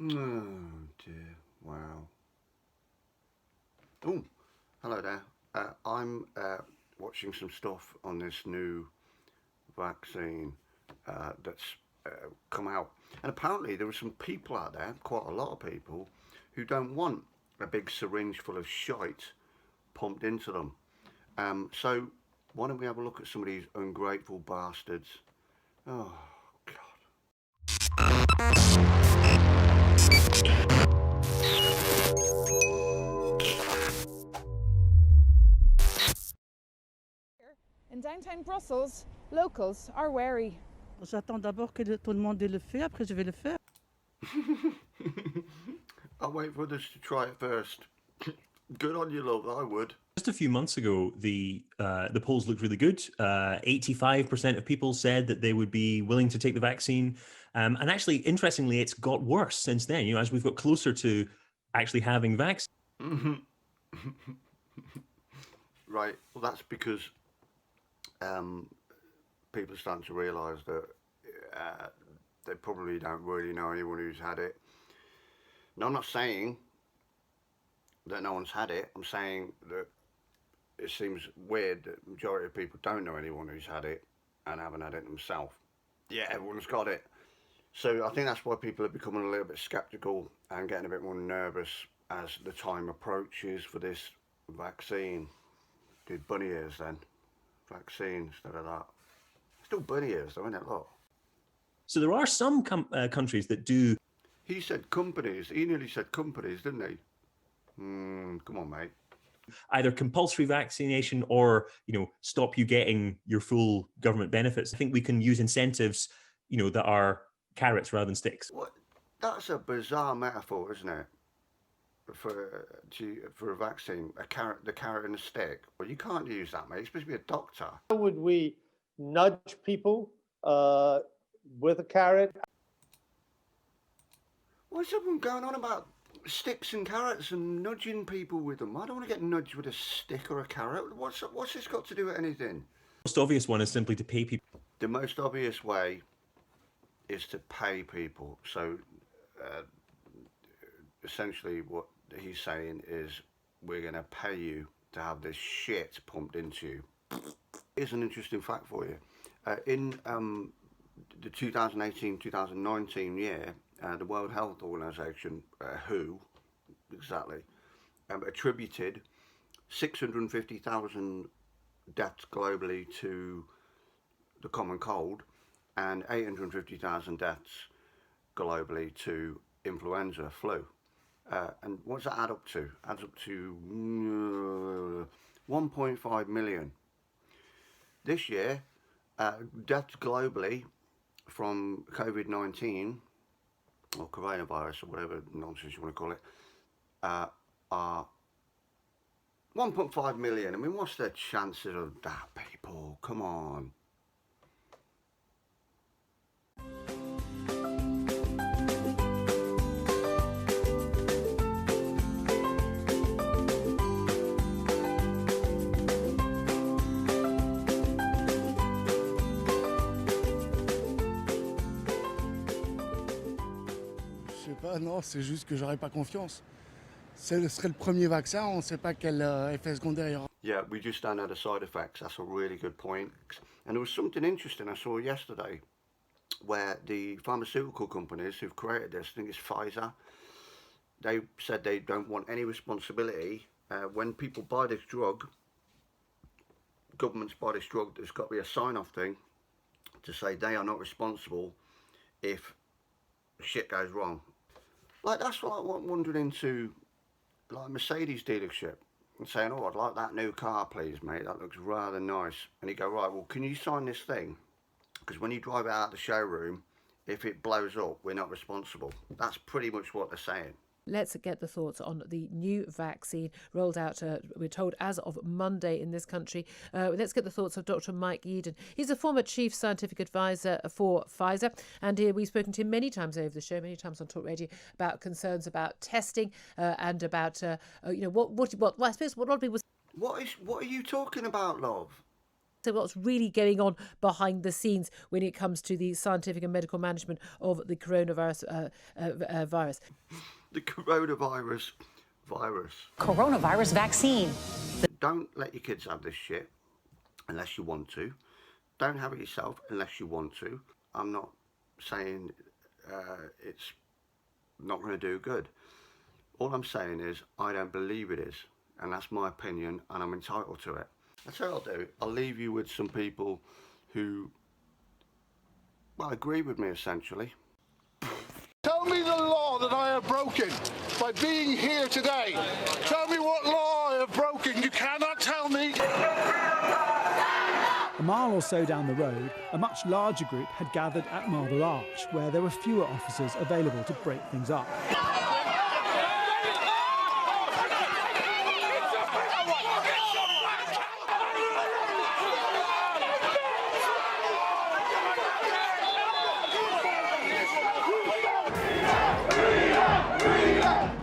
Oh dear, wow. Oh, hello there. I'm watching some stuff on this new vaccine that's come out. And apparently there are some people out there, quite a lot of people, who don't want a big syringe full of shite pumped into them. So why don't we have a look at some of these ungrateful bastards? Oh, In downtown Brussels, locals are wary. J'attends d'abord que tout le monde le fait, après je vais le faire. I'll wait for others to try it first. Good on you, love, I would. Just a few months ago, the polls looked really good. 85% of people said that they would be willing to take the vaccine. And actually, interestingly, it's got worse since then, as we've got closer to actually having vaccines. Right, well, that's because people are starting to realise that they probably don't really know anyone who's had it. Now, I'm not saying that no one's had it. I'm saying that it seems weird that the majority of people don't know anyone who's had it and haven't had it themselves. Yeah, everyone's got it. So I think that's why people are becoming a little bit sceptical and getting a bit more nervous as the time approaches for this vaccine. Did bunny ears then. Vaccine instead of that. Still bunny ears though, isn't it? Look. So there are some countries that do. He said companies. He nearly said companies, didn't he? Come on, mate. Either compulsory vaccination or, stop you getting your full government benefits. I think we can use incentives, that are carrots rather than sticks. What? That's a bizarre metaphor, isn't it? For a vaccine, the carrot and the stick. Well, you can't use that, mate. You're supposed to be a doctor. How would we nudge people with a carrot? What's everyone going on about sticks and carrots and nudging people with them? I don't want to get nudged with a stick or a carrot. What's this got to do with anything? The most obvious one is simply to pay people. The most obvious way is to pay people. So essentially what he's saying is we're going to pay you to have this shit pumped into you. Here's an interesting fact for you. In the 2018-2019 year, the World Health Organization, WHO, exactly, attributed 650,000 deaths globally to the common cold and 850,000 deaths globally to influenza, flu. And what's that add up to? Adds up to 1.5 million. This year, deaths globally from Covid-19 or coronavirus or whatever nonsense you want to call it are 1.5 million. I mean, what's the chances of that, people? Come on. Non, c'est juste que j'aurais pas confiance. Ce serait le premier vaccin, on ne sait pas quel effet secondaire il y aura. Yeah, we just don't know the side effects. That's a really good point. And there was something interesting I saw yesterday where the pharmaceutical companies who've created this, I think it's Pfizer, they said they don't want any responsibility. When people buy this drug, governments buy this drug, there's got to be a sign-off thing to say they are not responsible if shit goes wrong. Like, that's what I'm wandering into, like, Mercedes dealership and saying, oh, I'd like that new car, please, mate. That looks rather nice. And you go, right, well, can you sign this thing? Because when you drive it out of the showroom, if it blows up, we're not responsible. That's pretty much what they're saying. Let's get the thoughts on the new vaccine rolled out, we're told, as of Monday in this country. Let's get the thoughts of Dr. Mike Eden. He's a former chief scientific advisor for Pfizer, and we've spoken to him many times over the show, many times on Talk Radio, about concerns about testing and about, what I suppose what a lot of people... What are you talking about, love? So what's really going on behind the scenes when it comes to the scientific and medical management of the coronavirus virus? The coronavirus virus. Coronavirus vaccine. Don't let your kids have this shit unless you want to. Don't have it yourself unless you want to. I'm not saying it's not going to do good. All I'm saying is I don't believe it is, and that's my opinion, and I'm entitled to it. That's what I'll do. I'll leave you with some people who, well, agree with me essentially. Tell me the law that I have broken by being here today. Tell me what law I have broken. You cannot tell me. A mile or so down the road, a much larger group had gathered at Marble Arch, where there were fewer officers available to break things up.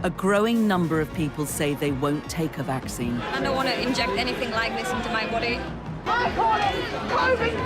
A growing number of people say they won't take a vaccine. I don't want to inject anything like this into my body. I call it COVID